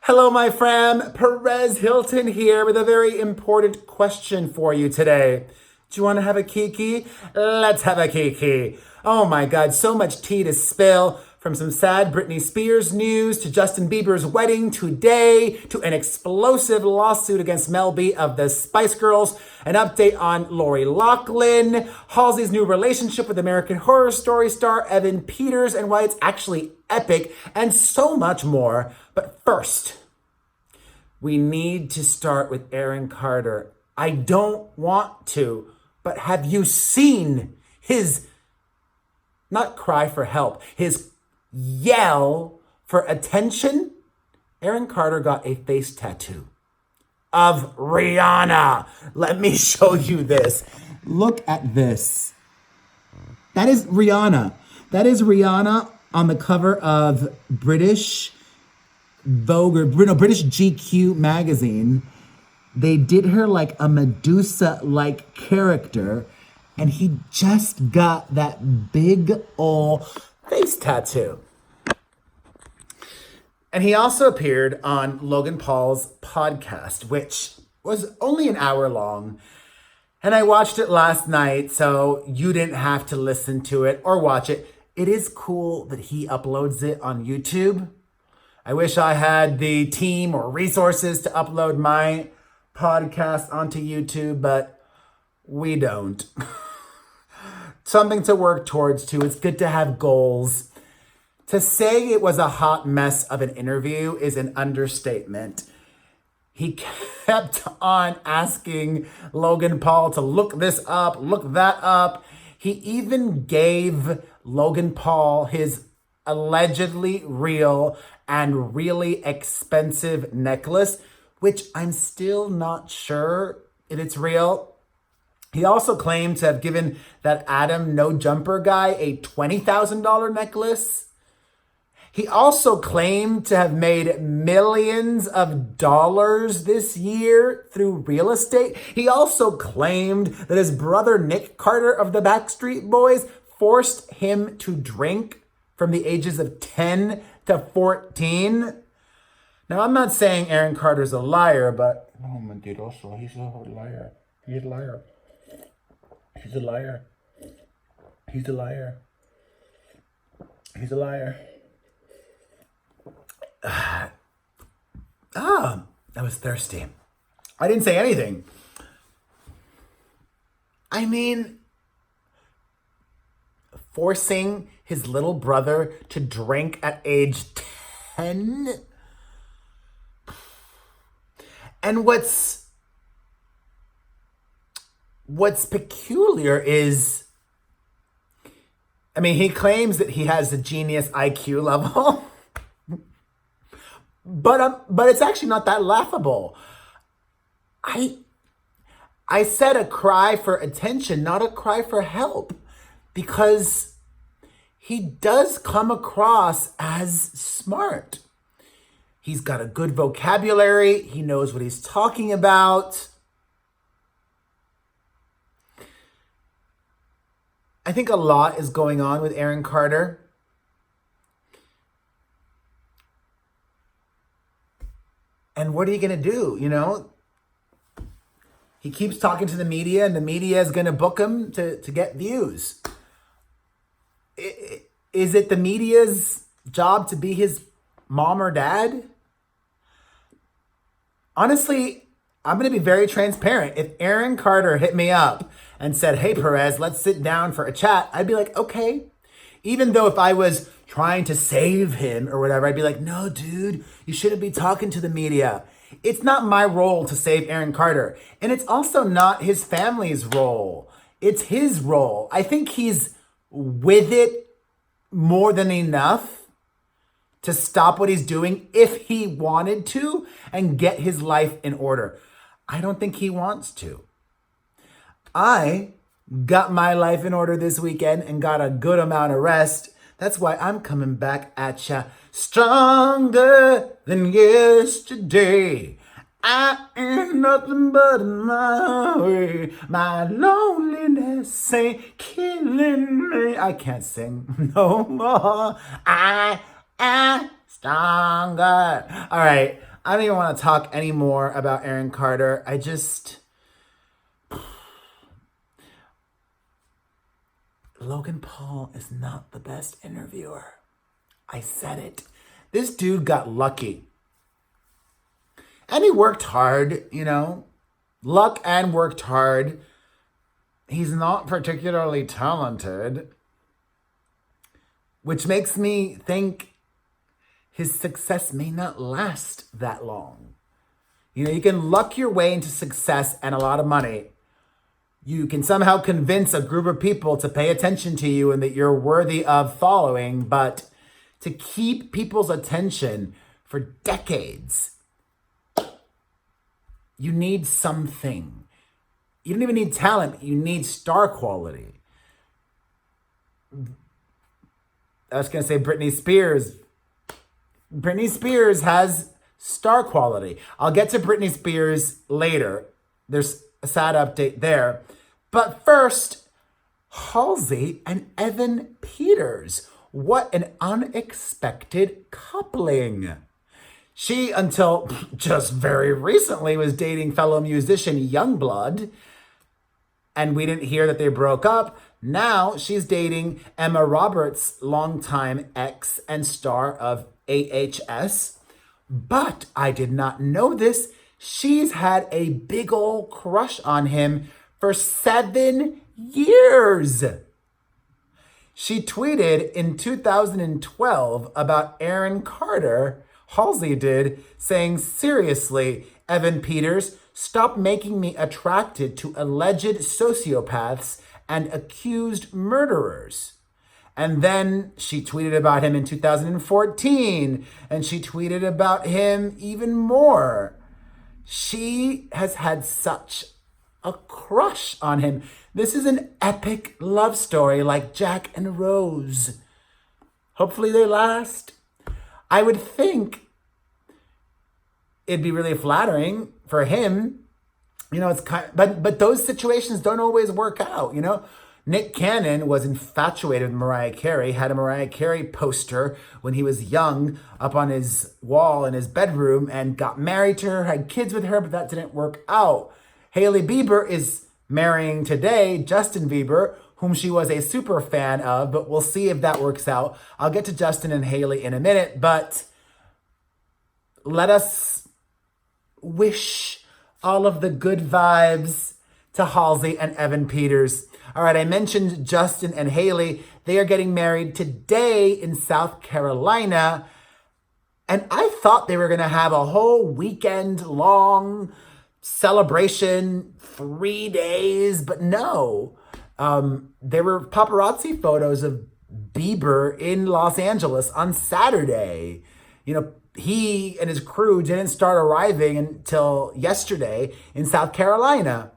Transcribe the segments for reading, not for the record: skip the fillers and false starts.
Hello, my fam. Perez Hilton here with a very important question for you today. Do you want to have a kiki? Let's have a kiki. Oh my God, so much tea to spill. From some sad Britney Spears news to Justin Bieber's wedding today to an explosive lawsuit against MEL B of the Spice Girls, an update on LOUGHLIN, Halsey's new relationship with American Horror Story star Evan Peters and why it's actually epic, and so much more. But first, we need to start with Aaron Carter. I don't want to, but have you seen his, not cry for help, his yell for attention? Aaron Carter got a face tattoo of Rihanna. Let me show you this. Look at this. That is Rihanna. That is Rihanna on the cover of British Vogue, or British GQ magazine. They did her like a Medusa-like character, and he just got that big ol' face tattoo. And he also appeared on Logan Paul's podcast, which was only an hour long. And I watched it last night, so you didn't have to listen to it or watch it. It is cool that he uploads it on YouTube. I wish I had the team or resources to upload my podcast onto YouTube, but we don't. Something to work towards too. It's good to have goals. To say it was a hot mess of an interview is an understatement. He kept on asking Logan Paul to look this up, look that up. He even gave Logan Paul his allegedly real and really expensive necklace, which I'm still not sure if it's real. He also claimed to have given that Adam No Jumper guy a $20,000 necklace. He also claimed to have made millions of dollars this year through real estate. He also claimed that his brother Nick Carter of the Backstreet Boys forced him to drink from the ages of 10 to 14. Now, I'm not saying Aaron Carter's a liar, but no, mentiroso. He's a liar. He's a liar. He's a liar. He's a liar. He's a liar. I was thirsty. I didn't say anything. I mean, forcing his little brother to drink at age 10? And what's peculiar is, I mean, he claims that he has a genius IQ level, but it's actually not that laughable. I said a cry for attention, not a cry for help, because he does come across as smart. He's got a good vocabulary. He knows what he's talking about. I think a lot is going on with Aaron Carter. And what are you going to do? You know, he keeps talking to the media, and the media is going to book him to get views. Is it the media's job to be his mom or dad? Honestly, I'm going to be very transparent. If Aaron Carter hit me up and said, hey, Perez, let's sit down for a chat, I'd be like, okay. Even though if I was trying to save him or whatever, I'd be like, no, dude, you shouldn't be talking to the media. It's not my role to save Aaron Carter. And it's also not his family's role. It's his role. I think he's with it more than enough to stop what he's doing if he wanted to and get his life in order. I don't think he wants to. I got my life in order this weekend and got a good amount of rest. That's why I'm coming back at ya stronger than yesterday. I ain't nothing but my way. My loneliness ain't killing me. I can't sing no more. I am stronger. All right. I don't even want to talk anymore about Aaron Carter. Logan Paul is not the best interviewer. I said it. This dude got lucky. And he worked hard, luck and worked hard. He's not particularly talented, which makes me think his success may not last that long. You can luck your way into success and a lot of money. You can somehow convince a group of people to pay attention to you and that you're worthy of following, but to keep people's attention for decades, you need something. You don't even need talent. You need star quality. I was going to say Britney Spears. Britney Spears has star quality. I'll get to Britney Spears later. There's a sad update there. But first, Halsey and Evan Peters. What an unexpected coupling. She, until just very recently, was dating fellow musician Youngblood. And we didn't hear that they broke up. Now she's dating Emma Roberts' longtime ex and star of AHS. But I did not know this. She's had a big ol' crush on him for 7 years. She tweeted in 2012 about Aaron Carter, Halsey did, saying, "Seriously, Evan Peters, stop making me attracted to alleged sociopaths and accused murderers." And then she tweeted about him in 2014, and she tweeted about him even more. She has had such a crush on him. This is an epic love story like Jack and Rose. Hopefully they last. I would think it'd be really flattering for him. It's but those situations don't always work out, Nick Cannon was infatuated with Mariah Carey, had a Mariah Carey poster when he was young up on his wall in his bedroom and got married to her, had kids with her, but that didn't work out. Hailey Bieber is marrying today Justin Bieber, whom she was a super fan of, but we'll see if that works out. I'll get to Justin and Hailey in a minute, but let us wish all of the good vibes to Halsey and Evan Peters. All right, I mentioned Justin and Hailey. They are getting married today in South Carolina. And I thought they were going to have a whole weekend long celebration, 3 days, but no. There were paparazzi photos of Bieber in Los Angeles on Saturday. He and his crew didn't start arriving until yesterday in South Carolina.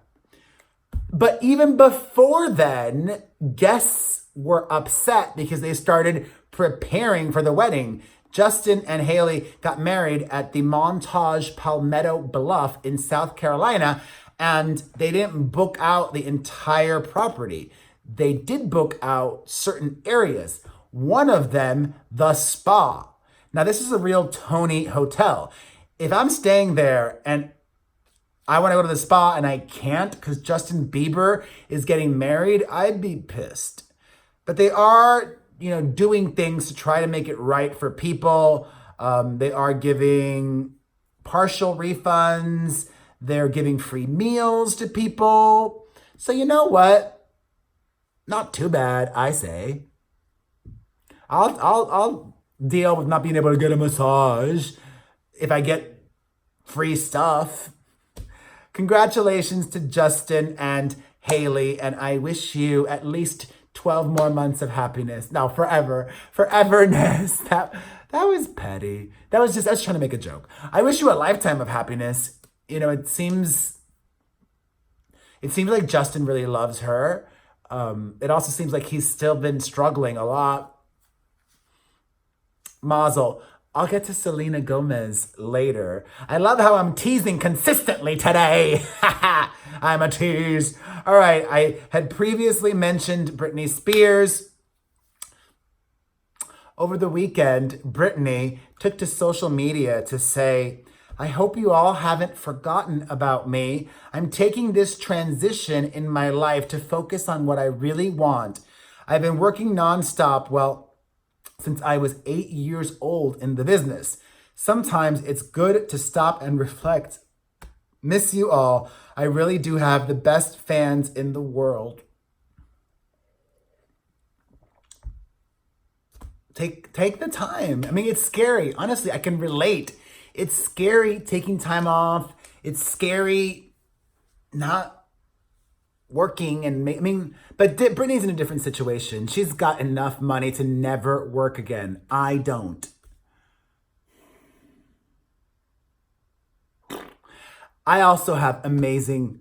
But even before then, guests were upset because they started preparing for the wedding. Justin and Hailey got married at the Montage Palmetto Bluff in South Carolina, and they didn't book out the entire property. They did book out certain areas. One of them, the spa. Now, this is a real Tony hotel. If I'm staying there and I want to go to the spa and I can't because Justin Bieber is getting married, I'd be pissed. But they are, doing things to try to make it right for people. They are giving partial refunds. They're giving free meals to people. So you know what? Not too bad, I say. I'll deal with not being able to get a massage if I get free stuff. Congratulations to Justin and Hailey, and I wish you at least 12 more months of happiness. No, foreverness. That was petty. I was trying to make a joke. I wish you a lifetime of happiness. It seems like Justin really loves her. It also seems like he's still been struggling a lot. Mazel. I'll get to Selena Gomez later. I love how I'm teasing consistently today. I'm a tease. All right, I had previously mentioned Britney Spears. Over the weekend, Britney took to social media to say, I hope you all haven't forgotten about me. I'm taking this transition in my life to focus on what I really want. I've been working nonstop, well, since I was 8 years old in the business. Sometimes it's good to stop and reflect. Miss you all. I really do have the best fans in the world. Take the time. I mean, it's scary. Honestly, I can relate. It's scary taking time off. It's scary not working but Britney's in a different situation. She's got enough money to never work again. I don't. I also have amazing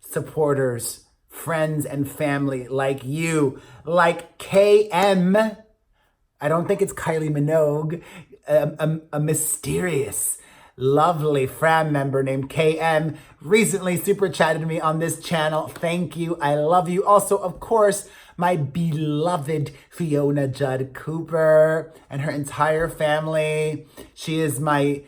supporters, friends and family like you, like KM. I don't think it's Kylie Minogue, a mysterious, lovely Fram member named KM recently super chatted me on this channel. Thank you. I love you. Also, of course, my beloved Fiona Judd Cooper and her entire family. She is my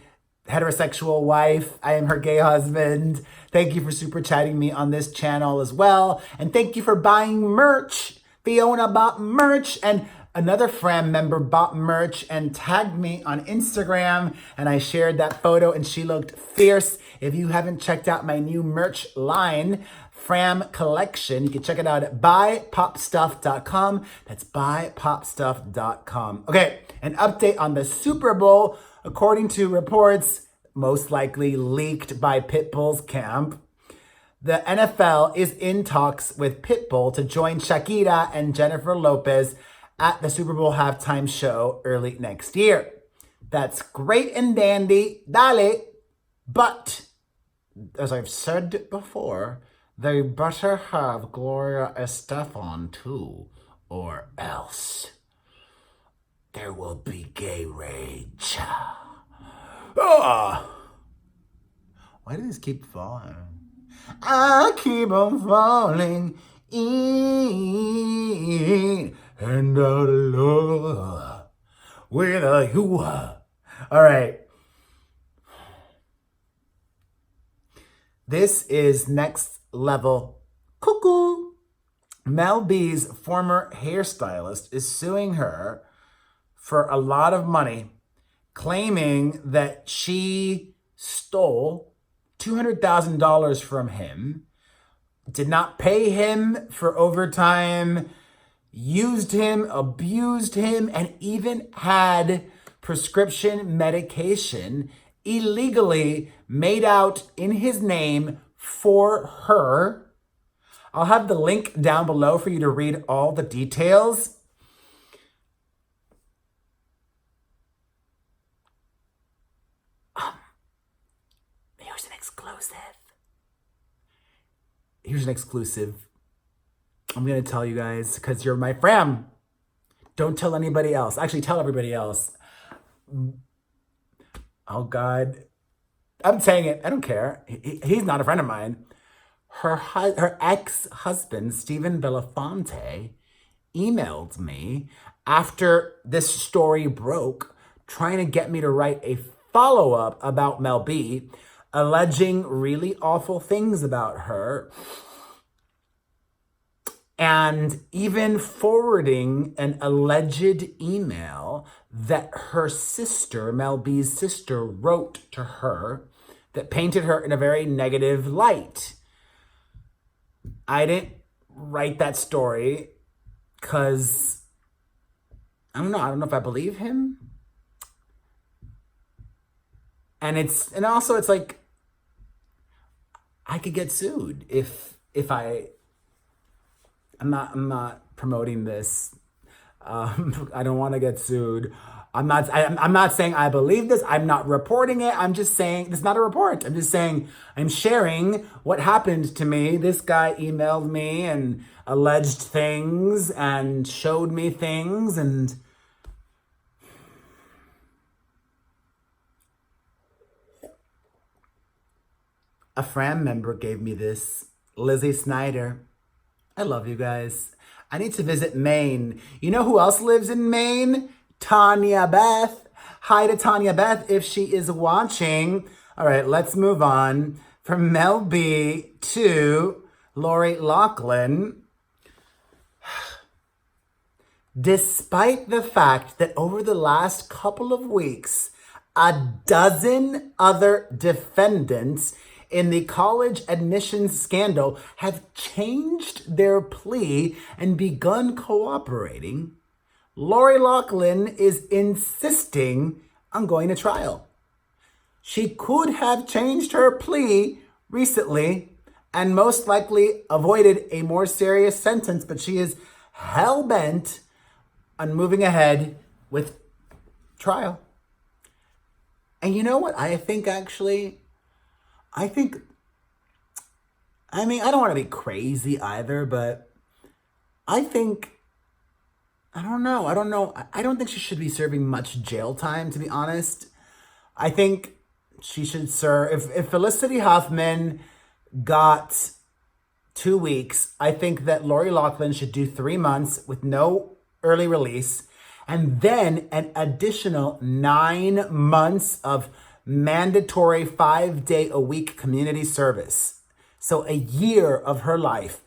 heterosexual wife. I am her gay husband. Thank you for super chatting me on this channel as well. And thank you for buying merch. Fiona bought merch and another Fram member bought merch and tagged me on Instagram, and I shared that photo and she looked fierce. If you haven't checked out my new merch line, Fram Collection, you can check it out at buypopstuff.com. That's buypopstuff.com. Okay, an update on the Super Bowl. According to reports, most likely leaked by Pitbull's camp, the NFL is in talks with Pitbull to join Shakira and Jennifer Lopez at the Super Bowl halftime show early next year. That's great and dandy, dale, but as I've said before, they better have Gloria Estefan too, or else there will be gay rage. Oh. Why do these keep falling? I keep on falling in and out of love with you. All right. This is next level cuckoo. Mel B's former hairstylist is suing her for a lot of money, claiming that she stole $200,000 from him, did not pay him for overtime, used him, abused him, and even had prescription medication illegally made out in his name for her. I'll have the link down below for you to read all the details. Here's an exclusive. I'm going to tell you guys because you're my fam. Don't tell anybody else. Actually, tell everybody else. Oh, God. I'm saying it. I don't care. He's not a friend of mine. Her ex-husband, Stephen Belafonte, emailed me after this story broke, trying to get me to write a follow-up about Mel B, alleging really awful things about her, and even forwarding an alleged email that her sister, Mel B's sister, wrote to her that painted her in a very negative light. I didn't write that story because I don't know if I believe him. And also it's like, I could get sued if I'm not promoting this. I don't want to get sued. I'm not saying I believe this. I'm not reporting it. I'm just saying it's not a report. I'm just saying I'm sharing what happened to me. This guy emailed me and alleged things and showed me things, and a Fram member gave me this. Lizzie Snyder. I love you guys. I need to visit Maine. You know who else lives in Maine? Tanya Beth. Hi to Tanya Beth if she is watching. All right, let's move on from MEL B to LOUGHLIN. Despite the fact that over the last couple of weeks, a dozen other defendants in the college admissions scandal have changed their plea and begun cooperating, LOUGHLIN is insisting on going to trial. She could have changed her plea recently and most likely avoided a more serious sentence, but she is hell-bent on moving ahead with trial. And you know what? I don't want to be crazy either, but I don't know. I don't think she should be serving much jail time, to be honest. I think she should serve, if Felicity Huffman got 2 weeks, I think that LOUGHLIN should do 3 months with no early release, and then an additional 9 months of mandatory 5-day-a-week community service. So a year of her life.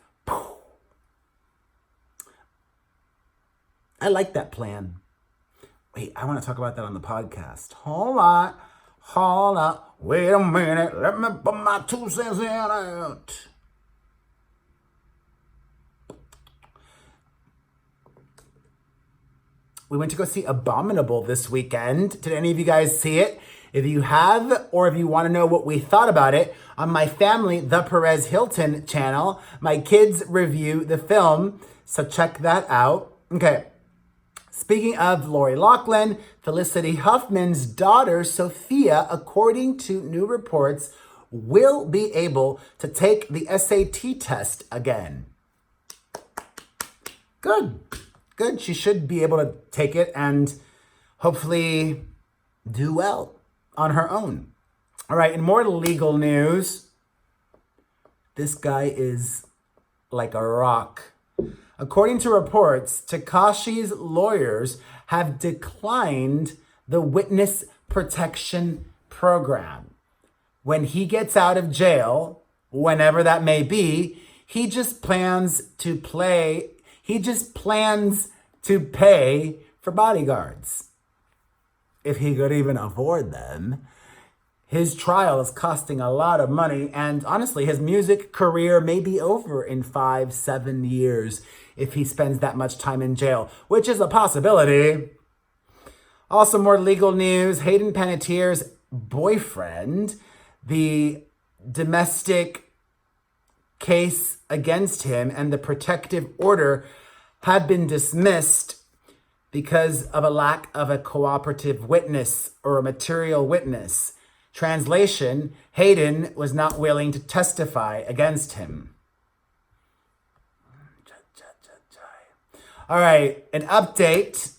I like that plan. Wait, I want to talk about that on the podcast. Hold on. Wait a minute. Let me put my 2 cents in it. We went to go see Abominable this weekend. Did any of you guys see it? If you have, or if you want to know what we thought about it, on my family, the Perez Hilton channel, my kids review the film, so check that out. Okay, speaking of LOUGHLIN, Felicity Huffman's daughter, Sophia, according to new reports, will be able to take the SAT test again. Good. She should be able to take it and hopefully do well on her own. All right, in more legal news, this guy is like a rock. According to reports, Tekashi's lawyers have declined the witness protection program. When he gets out of jail, whenever that may be, he just plans to pay for bodyguards. If he could even afford them. His trial is costing a lot of money, and honestly, his music career may be over in 5-7 years if he spends that much time in jail, which is a possibility. Also, more legal news. Hayden Panettiere's boyfriend, the domestic case against him and the protective order have been dismissed because of a lack of a cooperative witness or a material witness. Translation, Hayden was not willing to testify against him. All right, an update.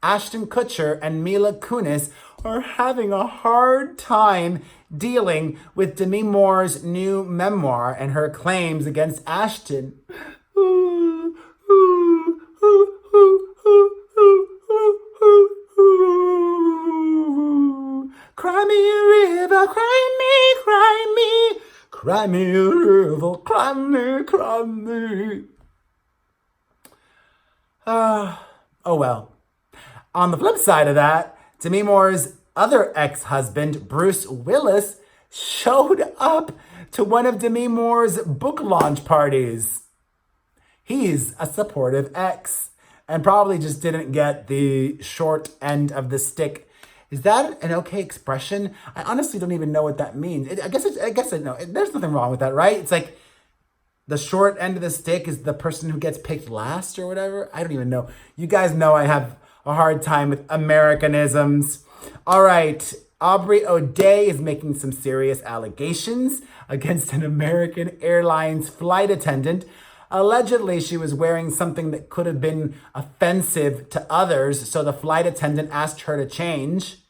ASHTON Kutcher and Mila Kunis are having a hard time dealing with Demi Moore's new memoir and her claims against ASHTON. Cry me a river, cry me. Cry me a river, cry me. Oh well. On the flip side of that, Demi Moore's other ex-husband, Bruce Willis, showed up to one of Demi Moore's book launch parties. He's a supportive ex and probably just didn't get the short end of the stick. Is that an okay expression? I honestly don't even know what that means. There's nothing wrong with that, right? It's like the short end of the stick is the person who gets picked last or whatever. I don't even know. You guys know I have a hard time with Americanisms. All right, AUBREY O'DAY is making some serious allegations against an American Airlines flight attendant. Allegedly, she was wearing something that could have been offensive to others, so the flight attendant asked her to change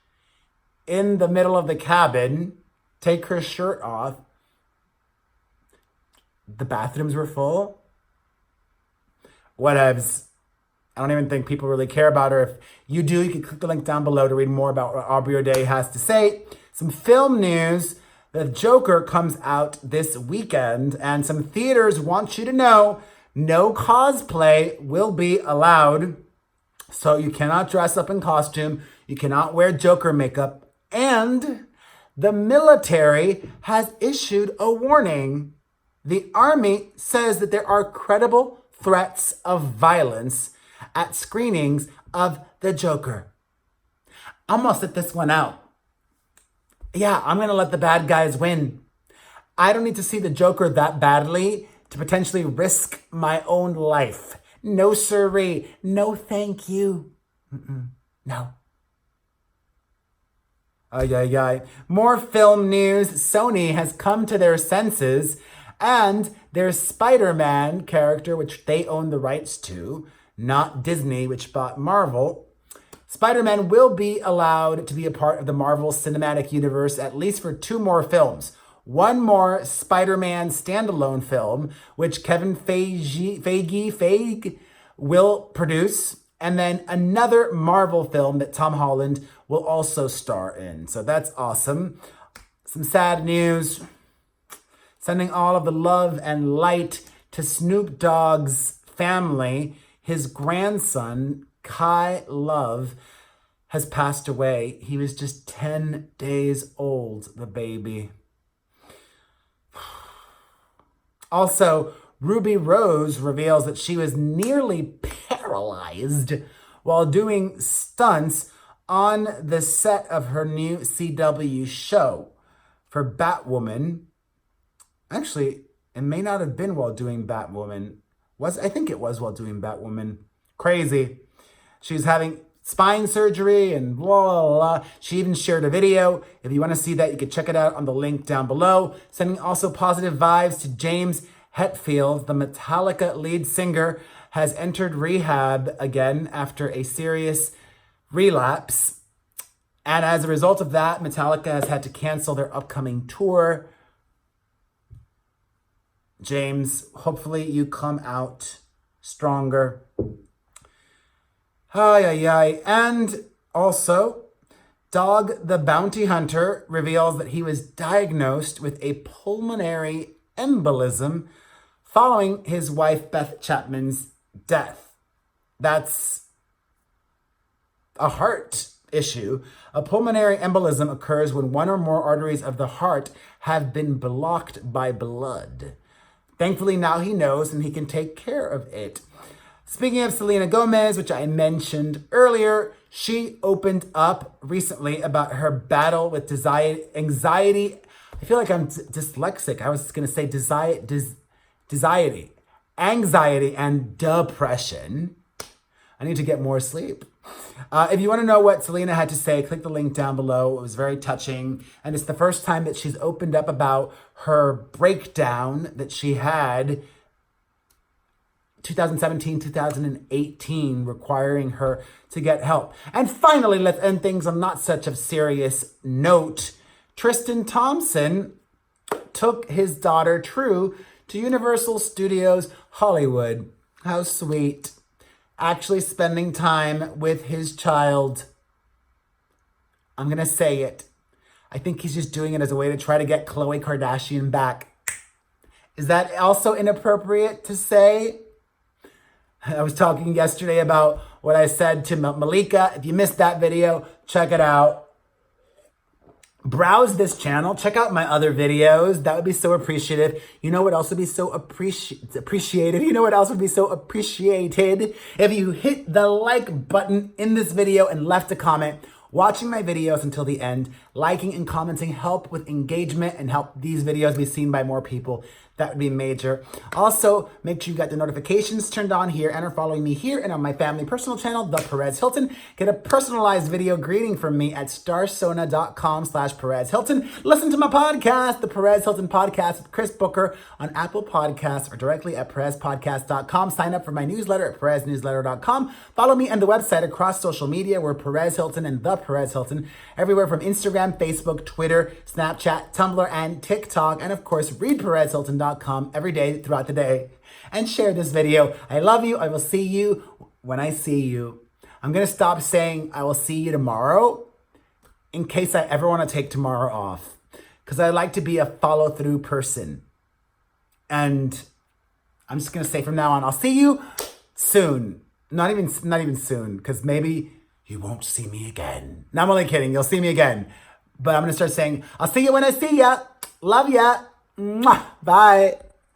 in the middle of the cabin, take her shirt off. The bathrooms were full. Whatevs. I don't even think people really care about her. If you do, you can click the link down below to read more about what Aubrey O'Day has to say. Some film news. The Joker comes out this weekend, and some theaters want you to know no cosplay will be allowed. So you cannot dress up in costume. You cannot wear Joker makeup. And the military has issued a warning. The Army says that there are credible threats of violence at screenings of The Joker. I'm gonna sit this one out. Yeah, I'm gonna let the bad guys win. I don't need to see the Joker that badly to potentially risk my own life. No siree. No thank you. No. Ay, ay, ay. More film news. Sony has come to their senses, and their Spider-Man character, which they own the rights to, not Disney, which bought Marvel, Spider-Man will be allowed to be a part of the Marvel Cinematic Universe at least for 2 more films. One more Spider-Man standalone film, which Kevin Feige will produce, and then another Marvel film that Tom Holland will also star in. So that's awesome. Some sad news. Sending all of the love and light to Snoop Dogg's family. His grandson, Kai Love, has passed away. He was just 10 days old, the baby. Also, Ruby Rose reveals that she was nearly paralyzed while doing stunts on the set of her new CW show for Batwoman. Actually, it may not have been while doing Batwoman. I think it was while doing Batwoman. Crazy. She was having spine surgery and blah, blah, blah. She even shared a video. If you want to see that, you can check it out on the link down below. Sending also positive vibes to James Hetfield, the Metallica lead singer, has entered rehab again after a serious relapse. And as a result of that, Metallica has had to cancel their upcoming tour. James, hopefully you come out stronger. Ay, ay, ay. And also, Dog the Bounty Hunter reveals that he was diagnosed with a pulmonary embolism following his wife Beth Chapman's death. That's a heart issue. A pulmonary embolism occurs when one or more arteries of the heart have been blocked by blood. Thankfully, now he knows and he can take care of it. Speaking of Selena Gomez, which I mentioned earlier, she opened up recently about her battle with anxiety. I feel like I'm dyslexic. I was going to say anxiety and depression. I need to get more sleep. If you want to know what Selena had to say, click the link down below. It was very touching. And it's the first time that she's opened up about her breakdown that she had 2017, 2018, requiring her to get help. And finally, let's end things on not such a serious note. Tristan Thompson took his daughter, True, to Universal Studios Hollywood. How sweet. Actually spending time with his child. I'm going to say it. I think he's just doing it as a way to try to get Khloe Kardashian back. Is that also inappropriate to say? I was talking yesterday about what I said to Malika. If you missed that video, check it out. Browse this channel. Check out my other videos. That would be so appreciative. You know what else would be so appreciated? You know what else would be so appreciated? If you hit the like button in this video and left a comment. Watching my videos until the end, liking and commenting help with engagement and help these videos be seen by more people. That would be major. Also, make sure you got the notifications turned on here and are following me here and on my family personal channel, The Perez Hilton. Get a personalized video greeting from me at starsona.com/Perez Hilton. Listen to my podcast, The Perez Hilton Podcast with Chris Booker on Apple Podcasts or directly at perezpodcast.com. Sign up for my newsletter at pereznewsletter.com. Follow me and the website across social media. We're Perez Hilton and The Perez Hilton. Everywhere from Instagram, Facebook, Twitter, Snapchat, Tumblr, and TikTok. And of course, read perezhilton.com every day throughout the day and share this video. I love you. I will see you when I see you, I'm going to stop saying I will see you tomorrow in case I ever want to take tomorrow off. Because I like to be a follow-through person. And I'm just going to say from now on, I'll see you soon. Not even soon, because maybe you won't see me again. No, I'm only kidding. You'll see me again. But I'm going to start saying, I'll see you when I see ya. Love ya. Mwah. Bye.